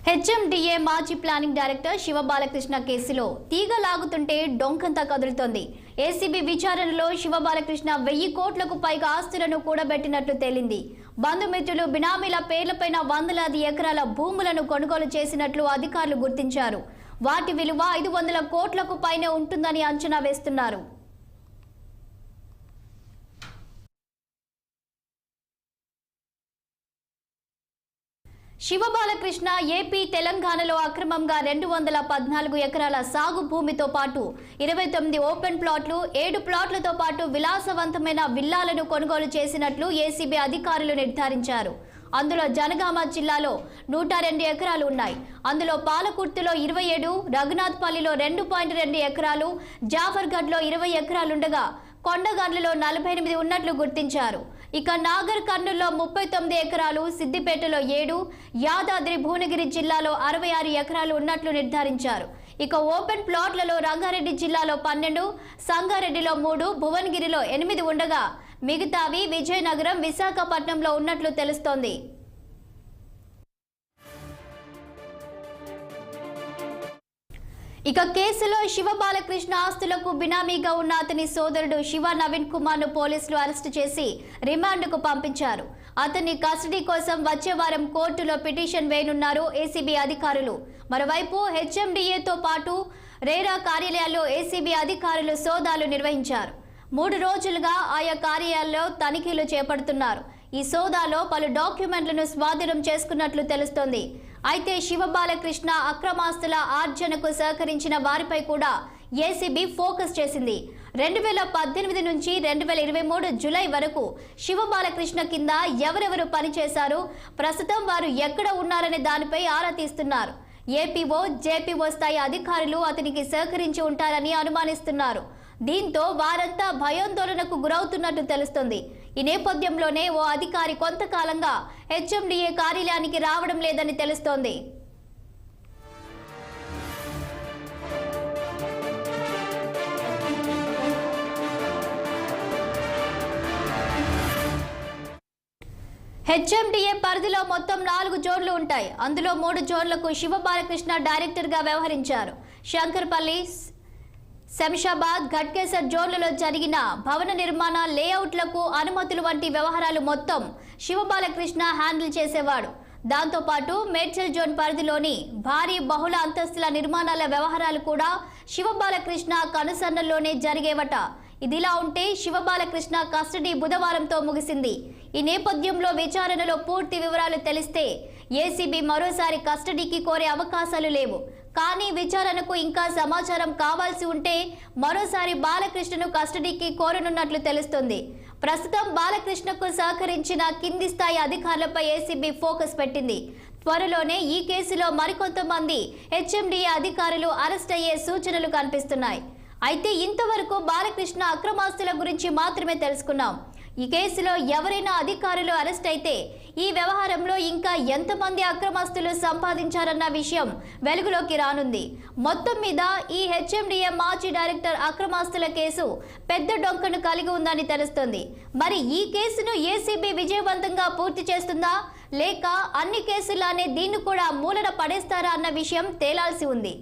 HMDA మాజీ planning director Shiva Balakrishna కేసులో తీగ లాగుతుంటే డొంకంతా కదులుతోంది. ఏసీబీ విచారణలో శివ బాలకృష్ణ 1000 కోట్లకు పైగా ఆస్తులను కూడబెట్టినట్లు తేలింది. బంధుమిత్రులు బినామీల పేర్లపైన వందలాది ఎకరాల భూములను కొనుగోలు చేసినట్లు అధికారులు గుర్తించారు. వాటి విలువ 500 కోట్లకు పైనే ఉంటుందని అంచనా వేస్తున్నారు. శివ బాలకృష్ణ ఏపీ తెలంగాణలో అక్రమంగా 214 ఎకరాల సాగు భూమితో పాటు 29 ఓపెన్ ప్లాట్లు, 7 ప్లాట్లతో పాటు విలాసవంతమైన విల్లాలను కొనుగోలు చేసినట్లు ఏసీబీ అధికారులు నిర్ధారించారు. అందులో జనగామ జిల్లాలో 102 ఎకరాలు ఉన్నాయి. అందులో పాలకుర్తిలో 27, రఘునాథ్పల్లిలో 2.2 ఎకరాలు, జాఫర్గఢ్లో 20 ఎకరాలుండగా కొండగండ్లలో 48 ఉన్నట్లు గుర్తించారు. ఇక నాగర్ కర్నూల్లో 39 ఎకరాలు, సిద్దిపేటలో 7, యాదాద్రి భువనగిరి జిల్లాలో 66 ఎకరాలు ఉన్నట్లు నిర్ధారించారు. ఇక ఓపెన్ ప్లాట్లలో రంగారెడ్డి జిల్లాలో 12, సంగారెడ్డిలో 3, భువనగిరిలో 8 ఉండగా మిగతావి విజయనగరం, విశాఖపట్నంలో ఉన్నట్లు తెలుస్తోంది. ఇక కేసులో శివ బాలకృష్ణ ఆస్తులకు బినామీగా ఉన్న అతని సోదరుడు శివ నవీన్ కుమార్ ను పోలీసులు అరెస్టు చేసి రిమాండ్కు పంపించారు. అతన్ని కస్టడీ కోసం వచ్చే వారం కోర్టులో పిటిషన్ వేయనున్నారు ఏసీబీ అధికారులు. మరోవైపు హెచ్ఎండిఏతో పాటు రేరా కార్యాలయాల్లో ఏసీబీ అధికారులు సోదాలు నిర్వహించారు. 3 రోజులుగా ఆయా కార్యాలయాల్లో తనిఖీలు చేపడుతున్నారు. ఈ సోదాలో పలు డాక్యుమెంట్లను స్వాధీనం చేసుకున్నట్లు తెలుస్తోంది. అయితే శివ బాలకృష్ణ అక్రమాస్తుల ఆర్జనకు సహకరించిన వారిపై కూడా ఏసీబీ ఫోకస్ చేసింది. 2018 నుంచి 2023 జూలై వరకు శివ బాలకృష్ణ కింద ఎవరెవరు పనిచేశారు, ప్రస్తుతం వారు ఎక్కడ ఉన్నారనే దానిపై ఆరా తీస్తున్నారు. ఏపీఓ, జేపీఓ స్థాయి అధికారులు అతనికి సహకరించి ఉంటారని అనుమానిస్తున్నారు. దీంతో వారంతా భయాందోళనకు గురవుతున్నట్టు తెలుస్తుంది. ఈ నేపథ్యంలోనే ఓ అధికారి కొంతకాలంగా హెచ్ఎండిఏ కార్యాలయానికి రావడం లేదని తెలుస్తోంది. హెచ్ఎండిఏ పరిధిలో మొత్తం 4 జోన్లు ఉంటాయి. అందులో 3 జోన్లకు శివ బాలకృష్ణ డైరెక్టర్ గా వ్యవహరించారు. శంకర్పల్లి, శంషాబాద్, ఘట్కేసర్ జోన్లలో జరిగిన భవన నిర్మాణ, లేఅవుట్లకు అనుమతులు వంటి వ్యవహారాలు మొత్తం శివ బాలకృష్ణ హ్యాండిల్ చేసేవాడు. దాంతోపాటు మేడ్చల్ జోన్ పరిధిలోని భారీ బహుళ అంతస్తుల నిర్మాణాల వ్యవహారాలు కూడా శివ బాలకృష్ణ కనుసన్నల్లోనే జరిగేవట. ఇదిలా ఉంటే శివ బాలకృష్ణ కస్టడీ బుధవారంతో ముగిసింది. ఈ నేపథ్యంలో విచారణలో పూర్తి వివరాలు తెలిస్తే ఏసీబీ మరోసారి కస్టడీకి కోరే అవకాశాలు లేవు. కానీ విచారణకు ఇంకా సమాచారం కావాల్సి ఉంటే మరోసారి బాలకృష్ణను కస్టడీకి కోరనున్నట్లు తెలుస్తుంది. ప్రస్తుతం బాలకృష్ణకు సహకరించిన కింది స్థాయి అధికారులపై ఏసీబీ ఫోకస్ పెట్టింది. త్వరలోనే ఈ కేసులో మరికొంతమంది హెచ్ఎండిఏ అధికారులు అరెస్ట్ అయ్యే సూచనలు కనిపిస్తున్నాయి. అయితే ఇంతవరకు బాలకృష్ణ అక్రమాస్తుల గురించి మాత్రమే తెలుసుకున్నాం. ఈ కేసులో ఎవరైనా అధికారులు అరెస్ట్ అయితే ఈ వ్యవహారంలో ఇంకా ఎంతమంది అక్రమాస్తులు సంపాదించారన్న విషయం వెలుగులోకి రానుంది. మొత్తం మీద ఈ హెచ్ఎండిఏ మాజీ డైరెక్టర్ అక్రమాస్తుల కేసు పెద్ద డొంకను కలిగి ఉందని తెలుస్తుంది. మరి ఈ కేసును ఏసీబీ విజయవంతంగా పూర్తి చేస్తుందా, లేక అన్ని కేసులానే దీన్ని కూడా మూలన పడేస్తారా అన్న విషయం తేలాల్సి ఉంది.